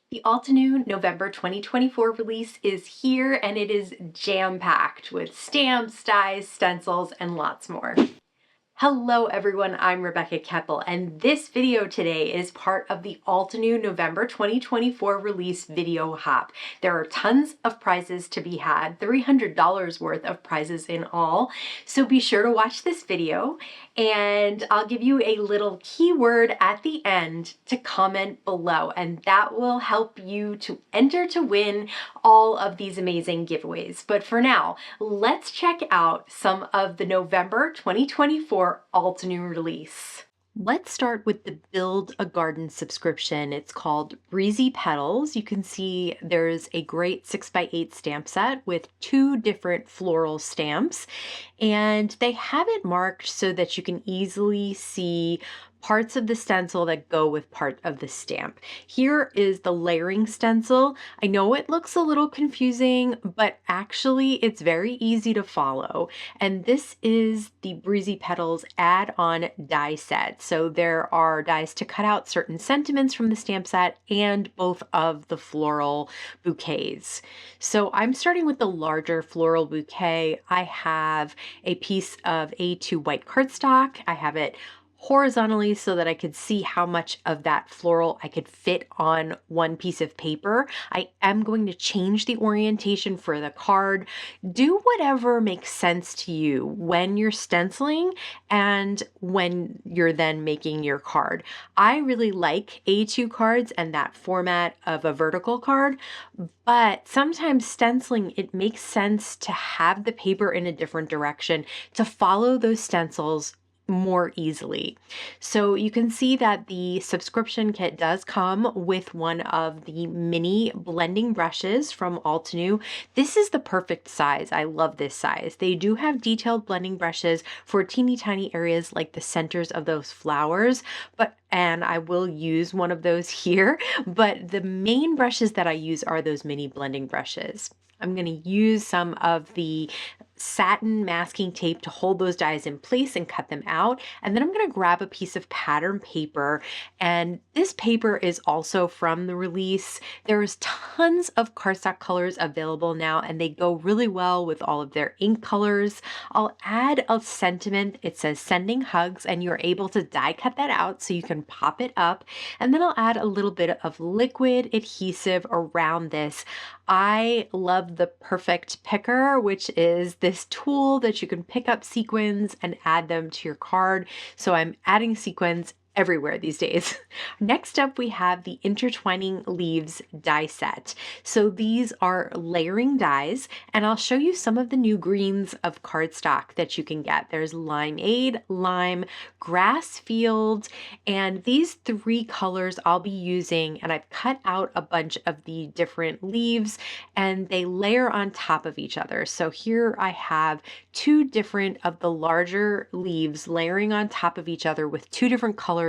The Altenew November 2024 release is here and it is jam-packed with stamps, dies, stencils, and lots more. Hello everyone, I'm Rebecca Keppel, and this video today is part of the Altenew November 2024 release video hop. There are tons of prizes to be had, $300 worth of prizes in all, so be sure to watch this video, and I'll give you a little keyword at the end to comment below, and that will help you to enter to win all of these amazing giveaways. But for now, let's check out some of the November 2024 Altenew release. Let's start with the Build a Garden subscription. It's called Breezy Petals. You can see there's a great 6x8 stamp set with 2 different floral stamps, and they have it marked so that you can easily see parts of the stencil that go with part of the stamp. Here is the layering stencil. I know it looks a little confusing, but actually it's very easy to follow. And this is the Breezy Petals add-on die set. So there are dies to cut out certain sentiments from the stamp set and both of the floral bouquets. So I'm starting with the larger floral bouquet. I have a piece of A2 white cardstock. I have it horizontally so that I could see how much of that floral I could fit on one piece of paper. I am going to change the orientation for the card. Do whatever makes sense to you when you're stenciling and when you're then making your card. I really like A2 cards and that format of a vertical card, but sometimes stenciling, it makes sense to have the paper in a different direction to follow those stencils more easily. So you can see that the subscription kit does come with one of the mini blending brushes from Altenew. This is the perfect size. I love this size. They do have detailed blending brushes for teeny tiny areas like the centers of those flowers, and I will use one of those here, but the main brushes that I use are those mini blending brushes. I'm going to use some of the satin masking tape to hold those dies in place and cut them out. And then I'm going to grab a piece of pattern paper. And this paper is also from the release. There's tons of cardstock colors available now, and they go really well with all of their ink colors. I'll add a sentiment. It says sending hugs, and you're able to die cut that out so you can pop it up. And then I'll add a little bit of liquid adhesive around this. I love the Perfect Picker, which is this tool that you can pick up sequins and add them to your card. So I'm adding sequins everywhere these days. Next up, we have the Intertwining Leaves die set. So these are layering dies, and I'll show you some of the new greens of cardstock that you can get. There's Limeade, Lime, Grass Field, and these 3 colors I'll be using, and I've cut out a bunch of the different leaves, and they layer on top of each other. So here I have 2 different of the larger leaves layering on top of each other with 2 different colors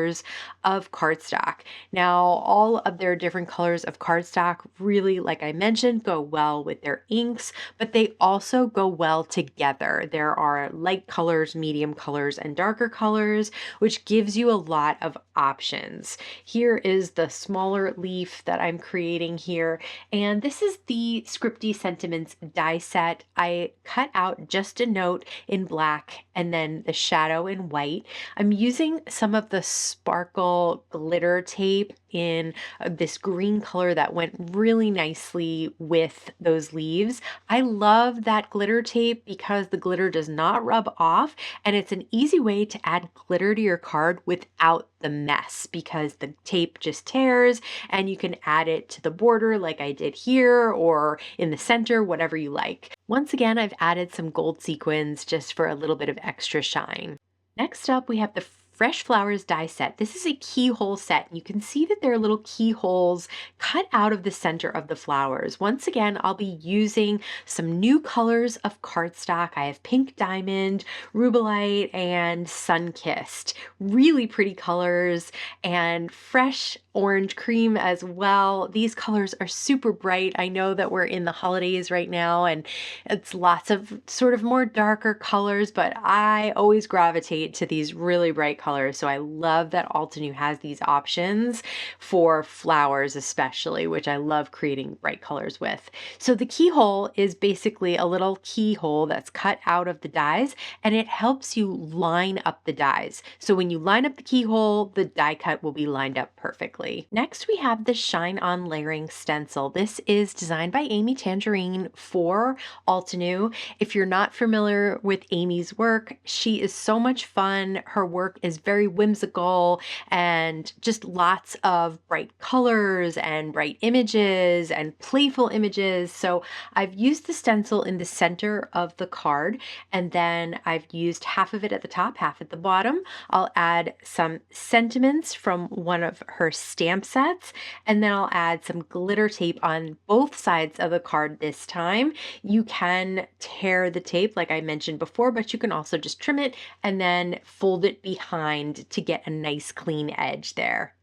of cardstock. Now, all of their different colors of cardstock really, like I mentioned, go well with their inks, but they also go well together. There are light colors, medium colors, and darker colors, which gives you a lot of options. Here is the smaller leaf that I'm creating here, and this is the Scripty Sentiments Die Set. I cut out just a note in black and then the shadow in white. I'm using some of the sparkle glitter tape in this green color that went really nicely with those leaves. I love that glitter tape because the glitter does not rub off, and it's an easy way to add glitter to your card without the mess because the tape just tears, and you can add it to the border like I did here or in the center, whatever you like. Once again, I've added some gold sequins just for a little bit of extra shine. Next up, we have the Fresh Flowers die set. This is a keyhole set. You can see that there are little keyholes cut out of the center of the flowers. Once again, I'll be using some new colors of cardstock. I have Pink Diamond, Rubellite, and Sunkissed. Really pretty colors, and fresh orange cream as well. These colors are super bright. I know that we're in the holidays right now and it's lots of sort of more darker colors, but I always gravitate to these really bright colors. So I love that Altenew has these options for flowers especially, which I love creating bright colors with. So the keyhole is basically a little keyhole that's cut out of the dies, and it helps you line up the dies. So when you line up the keyhole, the die cut will be lined up perfectly. Next, we have the Shine On Layering Stencil. This is designed by Amy Tangerine for Altenew. If you're not familiar with Amy's work, she is so much fun. Her work is very whimsical and just lots of bright colors and bright images and playful images. So I've used the stencil in the center of the card, and then I've used half of it at the top, half at the bottom. I'll add some sentiments from one of her stamp sets, and then I'll add some glitter tape on both sides of the card this time. You can tear the tape like I mentioned before, but you can also just trim it and then fold it behind to get a nice clean edge there.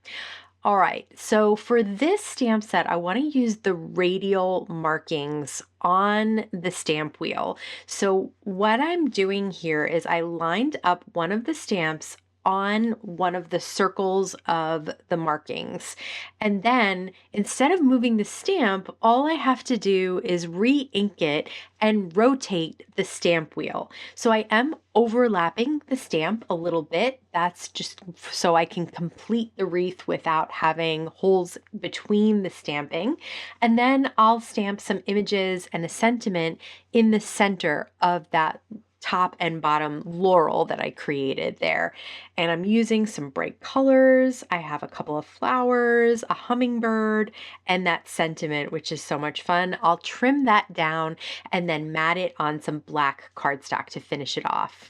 All right, so for this stamp set, I want to use the radial markings on the stamp wheel. So what I'm doing here is I lined up one of the stamps on one of the circles of the markings. And then instead of moving the stamp, all I have to do is re-ink it and rotate the stamp wheel. So I am overlapping the stamp a little bit. That's just so I can complete the wreath without having holes between the stamping. And then I'll stamp some images and a sentiment in the center of that top and bottom laurel that I created there. And I'm using some bright colors. I have a couple of flowers, a hummingbird, and that sentiment, which is so much fun. I'll trim that down and then mat it on some black cardstock to finish it off.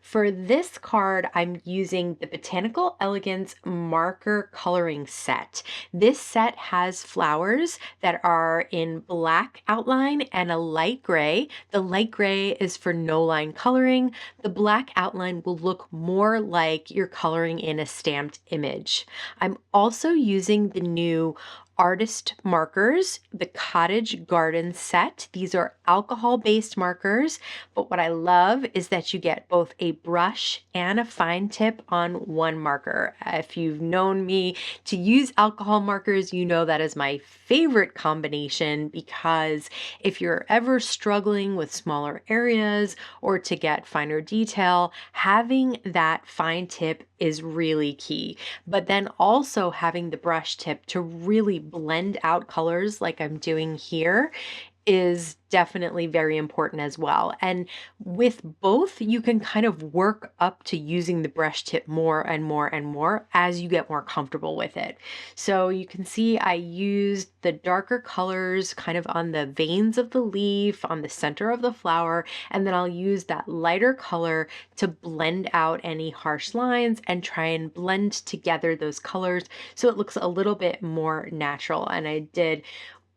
For this card, I'm using the Botanical Elegance marker coloring set. This set has flowers that are in black outline and a light gray. The light gray is for no line coloring. The black outline will look more like you're coloring in a stamped image. I'm also using the new artist markers, the Cottage Garden set. These are alcohol-based markers, but what I love is that you get both a brush and a fine tip on one marker. If you've known me to use alcohol markers, you know that is my favorite combination, because if you're ever struggling with smaller areas or to get finer detail, having that fine tip is really key. But then also having the brush tip to really blend out colors like I'm doing here is definitely very important as well. And with both, you can kind of work up to using the brush tip more and more and more as you get more comfortable with it. So you can see I used the darker colors kind of on the veins of the leaf, on the center of the flower, and then I'll use that lighter color to blend out any harsh lines and try and blend together those colors so it looks a little bit more natural. And I did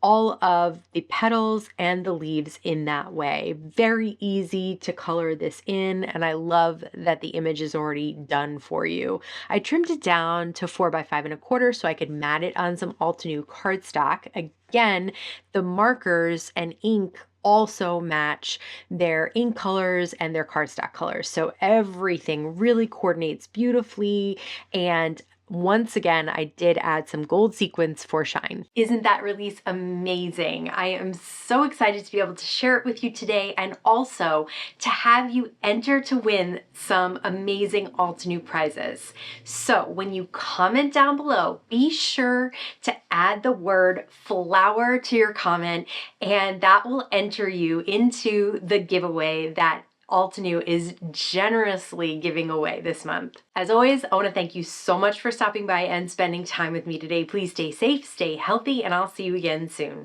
all of the petals and the leaves in that way. Very easy to color this in, and I love that the image is already done for you. I trimmed it down to 4 by 5 1/4 so I could mat it on some Altenew cardstock. Again, the markers and ink also match their ink colors and their cardstock colors. So everything really coordinates beautifully, and once again, I did add some gold sequins for shine. Isn't that release amazing? I am so excited to be able to share it with you today, and also to have you enter to win some amazing Altenew prizes. So when you comment down below, be sure to add the word flower to your comment, and that will enter you into the giveaway that Altenew is generously giving away this month. As always, I want to thank you so much for stopping by and spending time with me today. Please stay safe, stay healthy, and I'll see you again soon.